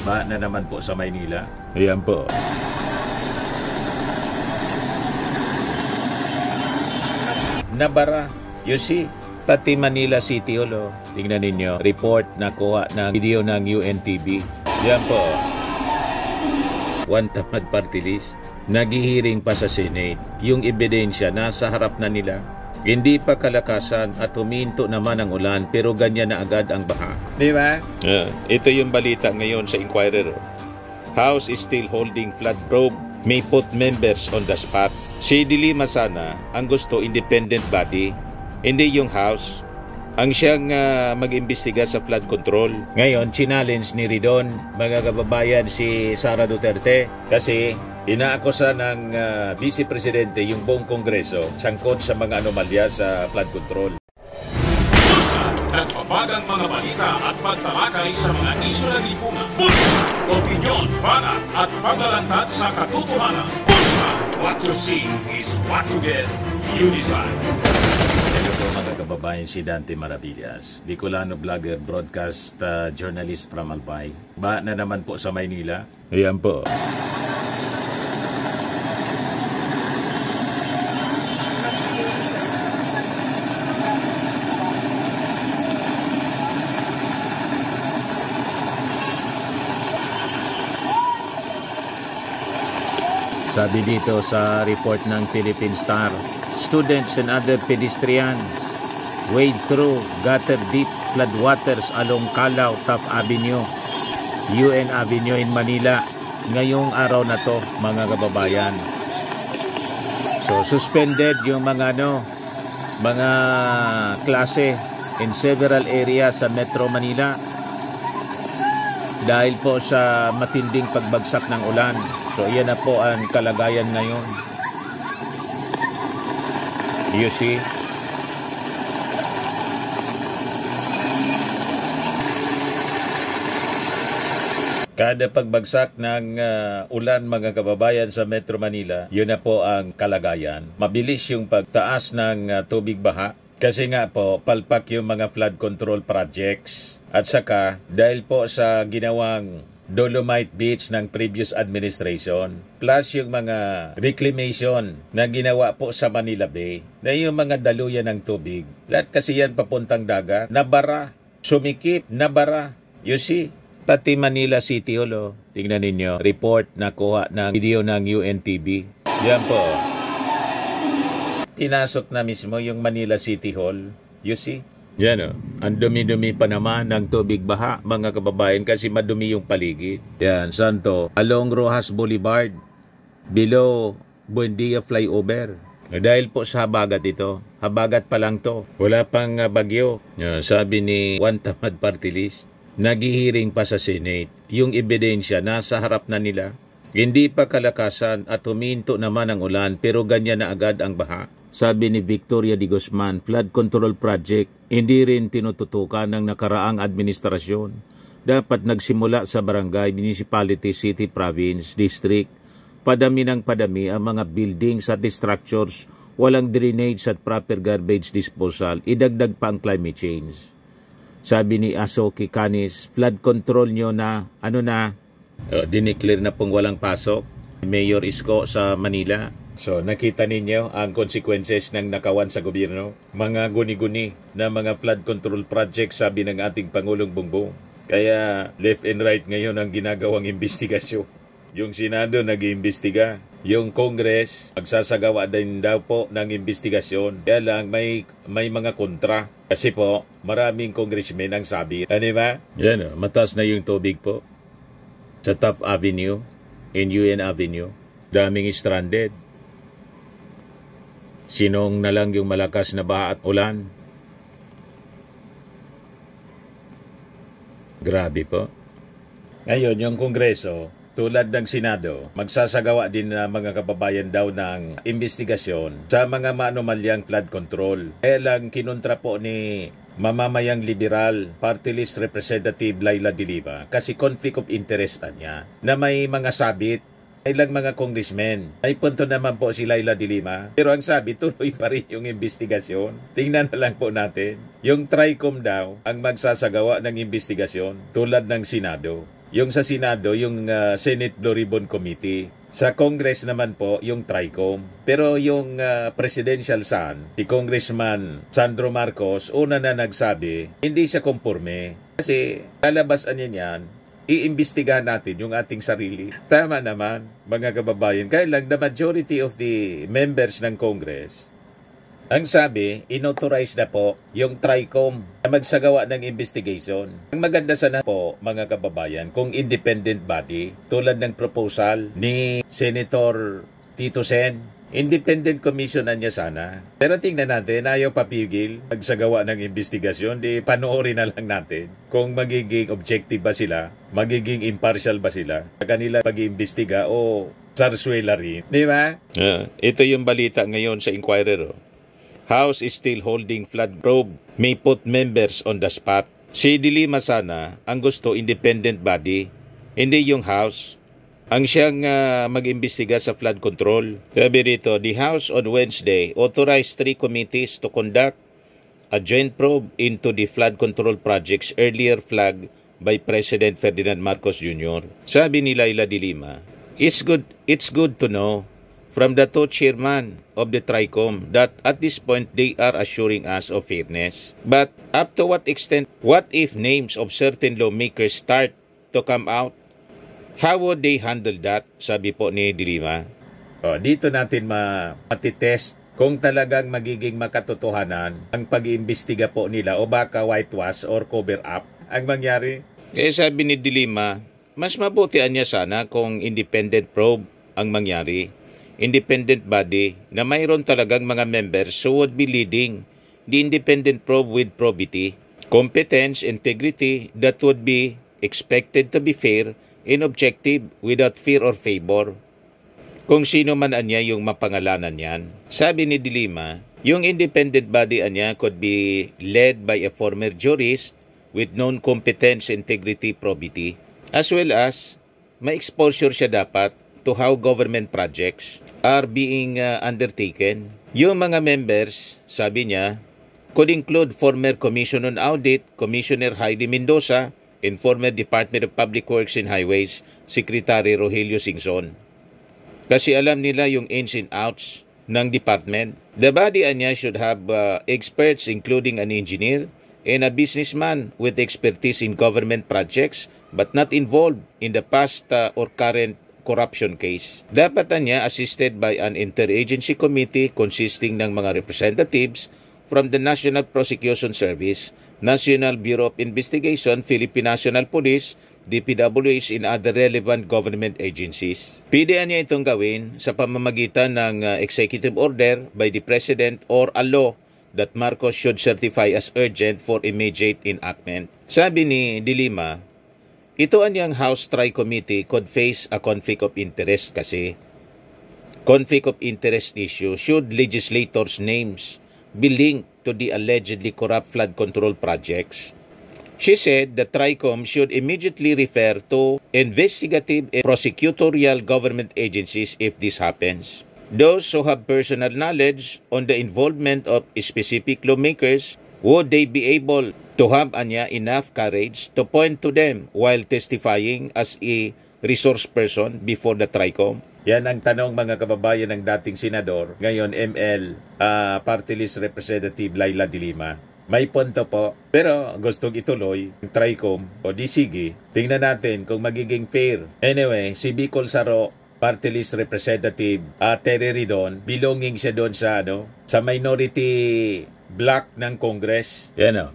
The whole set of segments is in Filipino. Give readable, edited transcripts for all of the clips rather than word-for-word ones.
Ba na naman po sa Maynila. Ayan po. Nabara. You see, pati Manila City Hall, oh. Tingnan ninyo, report na kuha ng video ng UNTV. Yan po. One tamad party list. Naghihiring pa sa Senate. Yung ebidensya nasa harap na nila. Hindi pa kalakasan at huminto naman ang ulan pero ganyan na agad ang baha. Di ba? Ito yung balita ngayon sa Inquirer. House is still holding flood probe. May put members on the spot. Si De Lima sana ang gusto independent body. Hindi yung House. Ang siyang mag-imbestiga sa flood control. Ngayon, challenge ni Ridon, mga kababayan, si Sara Duterte. Kasi inaakusa ng Vice Presidente yung buong Kongreso sangkot sa mga anomalya sa flood control. Nagpapagang mga balita at pagtalakay sa mga isyu na lipungan. Pulsa, opinyon, banat at paglalantad sa katotohanan. Pulsa, what you see is what you get. You decide. Hello po mga kababayan, si Dante Maravillas, Bicolano vlogger, broadcast journalist from Albay. Ba na naman po sa Maynila. Ayan po. Sabi dito sa report ng Philippine Star, students and other pedestrians wade through gutter deep floodwaters along Calao, Taft Avenue, UN Avenue in Manila. Ngayong araw na to, mga kababayan. So, suspended yung mga klase in several areas sa Metro Manila dahil po sa matinding pagbagsak ng ulan. So, iyan na po ang kalagayan ngayon. You see? Kada pagbagsak ng ulan, mga kababayan, sa Metro Manila, yun na po ang kalagayan. Mabilis yung pagtaas ng tubig baha. Kasi nga po, palpak yung mga flood control projects. At saka, dahil po sa ginawang Dolomite Beach ng previous administration, plus yung mga reclamation na ginawa po sa Manila Bay, na yung mga daluyan ng tubig, lahat kasi yan papuntang dagat, nabara, sumikip, nabara. You see, pati Manila City Hall, oh. Tingnan ninyo, report na kuha ng video ng UNTV. Yan po. Pinasok na mismo yung Manila City Hall. You see? Yan o. Ang dumi-dumi pa naman ng tubig baha, mga kababayan, kasi madumi yung paligid. Yan, Santo. Along Rojas Boulevard, below Buendia Flyover. Dahil po sa habagat ito. Habagat pa lang to. Wala pang bagyo. Yan, sabi ni One Tamad Party List, naghihiring pa sa Senate. Yung ebidensya nasa harap na nila. Hindi pa kalakasan at huminto naman ang ulan pero ganyan na agad ang baha. Sabi ni Victoria de Guzman, flood control project, hindi rin tinututukan ng nakaraang administrasyon. Dapat nagsimula sa barangay, municipality, city, province, district. Padami ng padami ang mga buildings at structures, walang drainage at proper garbage disposal. Idagdag pa ang climate change. Sabi ni Asoki Canis, flood control nyo na, dineclare na pong walang pasok. Mayor Isko sa Manila. So, nakita ninyo ang consequences ng nakawan sa gobyerno. Mga guni-guni na mga flood control project, sabi ng ating Pangulong Bongbong. Kaya left and right ngayon ang ginagawang investigasyon. Yung Senado nag-iimbestiga. Yung Congress magsasagawa din daw po ng investigasyon. Kaya lang may mga kontra. Kasi po, maraming congressmen ang sabi. Ano ba? Yan o, mataas na yung tubig po. Sa Taft Avenue, in UN Avenue, daming stranded. Sinong na lang yung malakas na baha at ulan? Grabe po. Ngayon, yung Kongreso, tulad ng Senado, magsasagawa din na mga kababayan daw ng investigasyon sa mga maanomalyang flood control. Kaya lang kinontra po ni mamamayang liberal party list representative Laila De Lima kasi conflict of interest niya na may mga sabit. Ilang mga congressmen. May punto naman po si Laila De Lima. Pero ang sabi, tuloy pa rin yung investigasyon. Tingnan na lang po natin. Yung TRICOM daw ang magsasagawa ng investigasyon tulad ng Senado. Yung sa Senado, yung Senate Blue Ribbon Committee. Sa Congress naman po, yung TRICOM. Pero yung presidential son, si Congressman Sandro Marcos, una na nagsabi, hindi siya konporme. Kasi lalabasan niya niyan, iimbestigahan natin yung ating sarili. Tama naman, mga kababayan. Kaya lang, the majority of the members ng Congress, ang sabi, inauthorize na po yung TRICOM na magsagawa ng investigation. Ang maganda sana po, mga kababayan, kung independent body, tulad ng proposal ni Senator Tito Sen, independent commission na niya sana. Pero tingnan natin, ayaw papigil magsagawa ng investigasyon, di panoorin na lang natin kung magiging objective ba sila, magiging impartial ba sila sa kanila pag-iimbestiga o sarswela rin. Di ba? Ito yung balita ngayon sa Inquirer. House is still holding flood probe. May put members on the spot. Si De Lima sana ang gusto independent body, hindi yung House. Ang siyang mag-imbestiga sa flood control. Sabi rito, the House on Wednesday authorized 3 committees to conduct a joint probe into the flood control projects earlier flagged by President Ferdinand Marcos Jr. Sabi ni Laila De Lima, it's good to know from the 2 chairman of the TRICOM that at this point they are assuring us of fairness. But up to what extent, what if names of certain lawmakers start to come out? How would they handle that? Sabi po ni De Lima. Dito natin matitest kung talagang magiging makatotohanan ang pag-iimbestiga po nila o baka whitewash or cover up ang mangyari. Kaya sabi ni De Lima, mas mabutian niya sana kung independent probe ang mangyari. Independent body na mayroon talagang mga members who would be leading the independent probe with probity, competence, integrity that would be expected to be fair and objective without fear or favor. Kung sino man anya yung mapangalanan yan. Sabi ni De Lima, yung independent body anya could be led by a former jurist with known competence, integrity, probity, as well as may exposure siya dapat to how government projects are being undertaken. Yung mga members, sabi niya, could include former Commission on Audit, Commissioner Heidi Mendoza, and former Department of Public Works and Highways, Secretary Rogelio Singson. Kasi alam nila yung ins and outs ng department. The body niya should have experts including an engineer and a businessman with expertise in government projects but not involved in the past or current corruption case. Dapat niya assisted by an interagency committee consisting ng mga representatives from the National Prosecution Service, National Bureau of Investigation, Philippine National Police, DPWH, and other relevant government agencies. Pwede niya itong gawin sa pamamagitan ng executive order by the President or a law that Marcos should certify as urgent for immediate enactment. Sabi ni De Lima, ito anyang House Tri-Committee could face a conflict of interest kasi. Conflict of interest issue should legislators' names be linked to the allegedly corrupt flood control projects. She said the TRICOM should immediately refer to investigative and prosecutorial government agencies if this happens. Those who have personal knowledge on the involvement of specific lawmakers, would they be able to have enough courage to point to them while testifying as a resource person before the TRICOM? Yan ang tanong, mga kababayan, ng dating senador, ngayon ML, Party List Representative Laila De Lima. May punto po, pero gustong ituloy ng TRICOM o di sige, tingnan natin kung magiging fair. Anyway, si Bicol Saro, Party List Representative Terry Ridon, belonging siya doon sa minority block ng Congress. Yan o.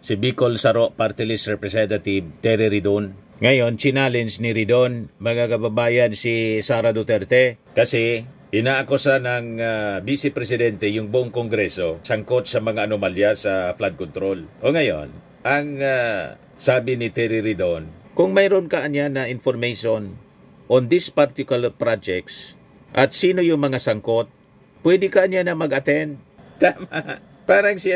Si Bicol Saro, Party List Representative Terry Ridon. Ngayon, challenge ni Ridon, mga kababayan, si Sara Duterte kasi inaakusa ng Vice Presidente yung buong Kongreso sangkot sa mga anomalya sa flood control. O ngayon, ang sabi ni Terry Ridon, kung mayroon ka na information on these particular projects at sino yung mga sangkot, pwede ka na mag-attend. Tama. Parang si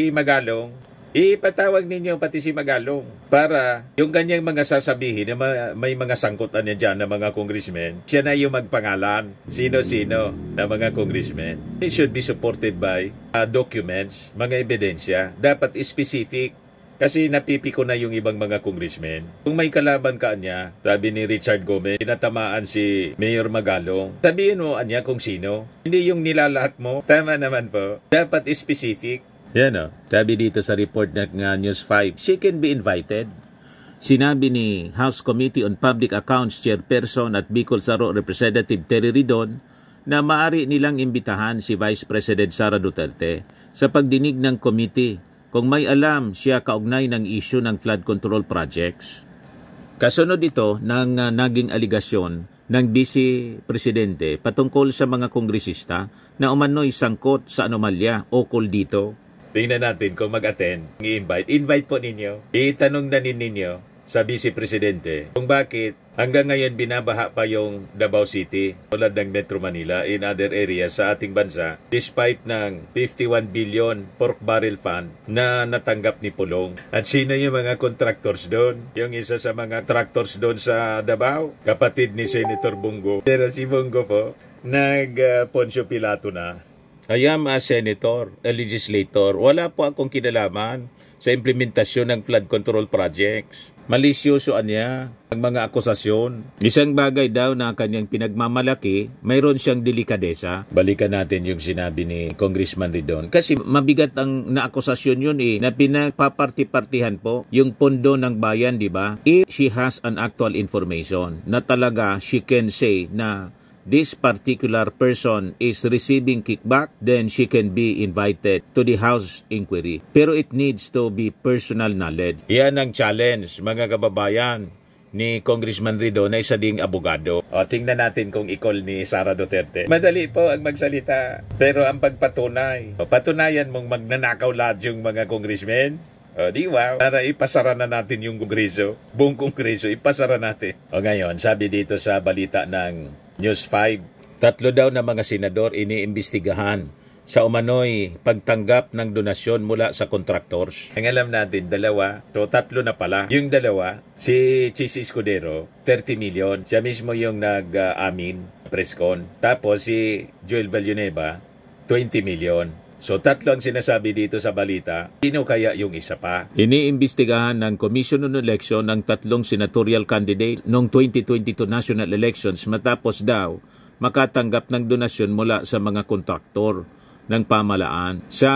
Magalong, ipatawag ninyo pati si Magalong para yung kanyang mga sasabihin na may mga sangkutan niya dyan na mga congressmen, siya na yung magpangalan sino-sino na mga congressmen. It should be supported by documents, mga ebidensya. Dapat specific Kasi napipiko na yung ibang mga congressmen. Kung may kalaban ka niya, sabi ni Richard Gomez, pinatamaan si Mayor Magalong. Sabihin mo anya kung sino. Hindi yung nilalahat mo. Tama naman po. Dapat specific. Yan o. Sabi dito sa report ng News 5, she can be invited. Sinabi ni House Committee on Public Accounts Chairperson at Bicol Saro Representative Terry Ridon na maaari nilang imbitahan si Vice President Sara Duterte sa pagdinig ng committee kung may alam siya kaugnay ng issue ng flood control projects. Kasunod ito ng naging aligasyon ng Vice Presidente patungkol sa mga kongresista na umano'y sangkot sa anomalya ukol dito. Tingnan natin kung mag-attend, invite po ninyo. Itanong na ninyo sa Vice Presidente kung bakit hanggang ngayon binabaha pa yung Davao City tulad ng Metro Manila in other areas sa ating bansa despite ng 51 billion pork barrel fund na natanggap ni Pulong. At sino yung mga contractors doon? Yung isa sa mga contractors doon sa Davao, kapatid ni Senator Bungo. Pero si Bungo po, nag-Poncio Pilato na. I am a senator, a legislator. Wala po akong kinalaman sa implementasyon ng flood control projects. Malisyoso niya ang mga akusasyon. Isang bagay daw na kanyang pinagmamalaki, mayroon siyang delikadesa. Balikan natin yung sinabi ni Congressman Ridon. Kasi mabigat ang naakusasyon yun na pinagpaparti-partihan po yung pondo ng bayan, di ba? If she has an actual information na talaga she can say na this particular person is receiving kickback, then she can be invited to the House inquiry. Pero it needs to be personal knowledge. Yan ang challenge, mga kababayan, ni Congressman Ridon na isa ding abogado. O, tingnan natin kung i-call ni Sara Duterte. Madali po ang magsalita, pero ang pagpatunay. Patunayan mong magnanakaw lahat yung mga congressmen. O, di wow. Para ipasara na natin yung kongreso. Buong kongreso, ipasara natin. O ngayon, sabi dito sa balita ng News 5, 3 daw na mga senador iniimbestigahan sa umano'y pagtanggap ng donasyon mula sa contractors. Ang alam natin, 2. So, 3 na pala. Yung 2, si Chis Escudero, 30 million. Siya mismo yung nag-amin, press con. Tapos si Joel Villanueva, 20 million. So, 3 ang sinasabi dito sa balita. Sino kaya yung isa pa? Iniimbestigahan ng Commission on Election ng 3 senatorial candidate noong 2022 national elections matapos daw makatanggap ng donasyon mula sa mga kontraktor ng pamalaan. Sa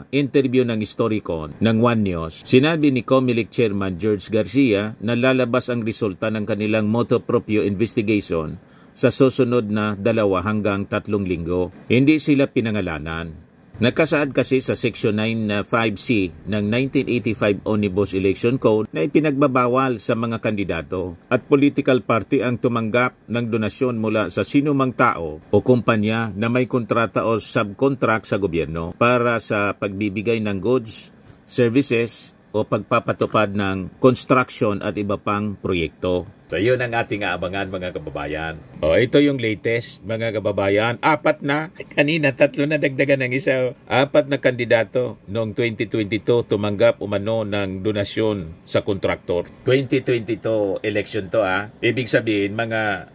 interview ng Historicon ng One News, sinabi ni COMELEC Chairman George Garcia na lalabas ang resulta ng kanilang motu proprio investigation sa susunod na 2 hanggang 3 linggo. Hindi sila pinangalanan. Nagkasaad kasi sa Section 9.5C ng 1985 Omnibus Election Code na ipinagbabawal sa mga kandidato at political party ang tumanggap ng donasyon mula sa sinumang tao o kumpanya na may kontrata o subcontract sa gobyerno para sa pagbibigay ng goods, services o pagpapatupad ng construction at iba pang proyekto. So, yun ang ating aabangan, mga kababayan. O, ito yung latest, mga kababayan. 4 na. Kanina, 3 na dagdagan ng isa. 4 na kandidato noong 2022 tumanggap umano ng donasyon sa kontraktor. 2022 election to, Ibig sabihin, mga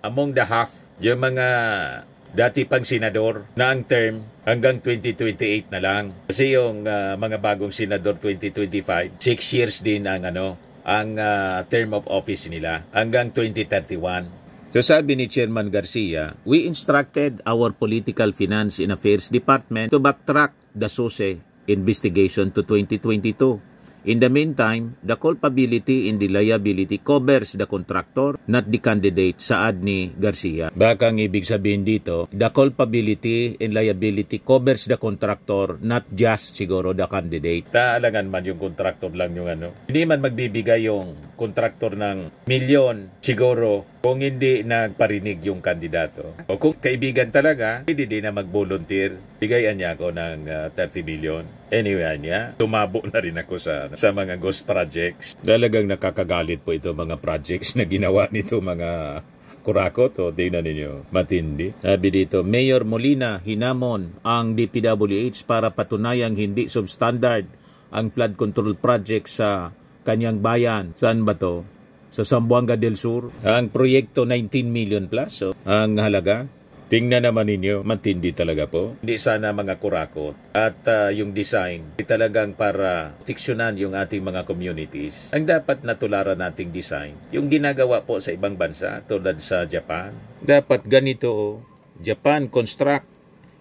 among the half, yung mga dati pang senador na ang term hanggang 2028 na lang. Kasi yung mga bagong senador 2025, 6 years din ang term of office nila hanggang 2031. So sabi ni Chairman Garcia, we instructed our Political Finance and Affairs Department to backtrack the SOSE investigation to 2022. In the meantime, the culpability and the liability covers the contractor, not the candidate, saad ni Garcia. Baka ang ibig sabihin dito, the culpability and liability covers the contractor, not just siguro the candidate. Taalangan man yung contractor lang yung Hindi man magbibigay yung contractor ng milyon siguro kung hindi nagparinig yung kandidato. O kung kaibigan talaga, hindi din na mag-volunteer. Bigayan niya ako ng 30 million. Anyway, tumabo na rin ako sa mga ghost projects. Talagang nakakagalit po ito mga projects na ginawa nito mga kurakot. O, tingnan ninyo, matindi. Sabi dito, Mayor Molina hinamon ang DPWH para patunayang hindi substandard ang flood control project sa kanyang bayan. Saan ba to? Sa Zamboanga del Sur. Ang proyekto 19 million plus. So, ang halaga, Tingnan naman ninyo, matindi talaga po. Hindi sana mga kurakot. At yung design, talagang para proteksyonan yung ating mga communities. Ang dapat natularan nating design, yung ginagawa po sa ibang bansa, tulad sa Japan. Dapat ganito, Japan construct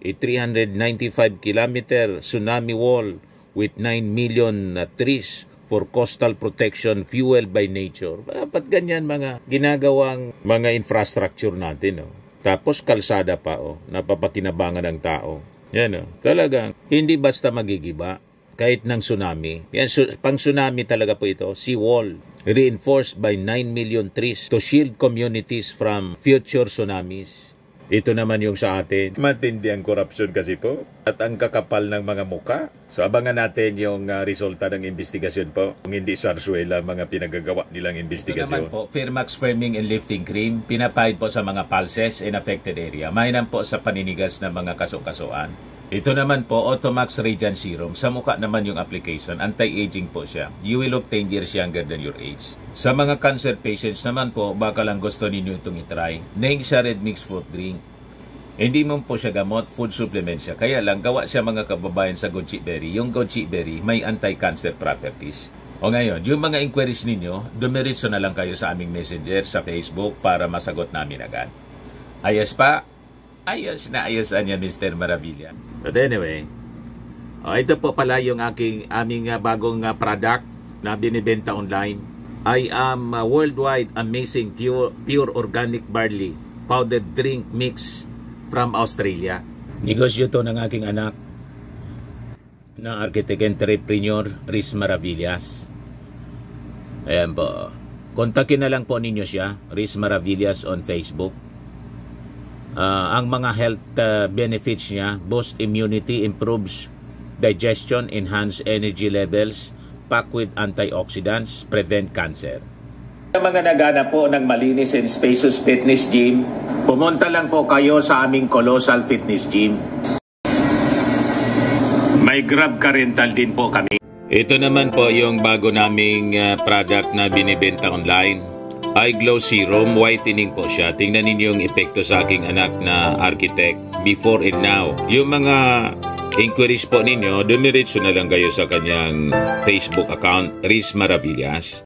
a 395-kilometer tsunami wall with 9 million trees for coastal protection fueled by nature. Dapat ganyan mga ginagawang mga infrastructure natin. Tapos kalsada pa, napapakinabangan ng tao. Yan, talagang hindi basta magigiba kahit ng tsunami. Yan, pang tsunami talaga po ito, seawall, reinforced by 9 million trees to shield communities from future tsunamis. Ito naman yung sa atin. Matindi ang korupsyon kasi po at ang kakapal ng mga muka. So abangan natin yung resulta ng investigasyon po. Kung hindi sarsuela mga pinagagawa nilang investigasyon. Ito naman po, Firmax Firming and Lifting Cream. Pinapahid po sa mga pulses in affected area. Mainam po sa paninigas ng mga kaso-kasuan. Ito naman po, Automax Radiant Serum. Sa mukha naman yung application. Anti-aging po siya. You will look 10 years younger than your age. Sa mga cancer patients naman po, baka lang gusto ninyo itong itry. Neng siya red mixed fruit drink. Hindi mo po siya gamot, food supplement siya. Kaya lang, gawa siya mga kababayan sa goji berry. Yung goji berry may anti-cancer properties. O ngayon, yung mga inquiries ninyo, dumiritso na lang kayo sa aming messenger sa Facebook para masagot namin agad. Ayos pa? Ayos na ayos niya, Mr. Maravilla. But anyway, ito po pala yung aming bagong product na binibenta online. I am worldwide amazing pure organic barley powdered drink mix from Australia. Negosyo to ng aking anak na architect entrepreneur Riz Maravillas. Ayan po. Kontakin na lang po ninyo siya, Riz Maravillas on Facebook. Ang mga health benefits niya, boost immunity, improves digestion, enhance energy levels, packed with antioxidants, prevent cancer. Sa mga nagana po ng malinis and spacious fitness gym, pumunta lang po kayo sa aming Colossal Fitness Gym. May Grab car rental din po kami. Ito naman po yung bago naming product na binibenta online. Eye Glow Serum, whitening po siya. Tingnan ninyo yung epekto sa aking anak na architect before and now. Yung mga inquiries po ninyo, dumiretso na lang kayo sa kanyang Facebook account, Riz Maravillas.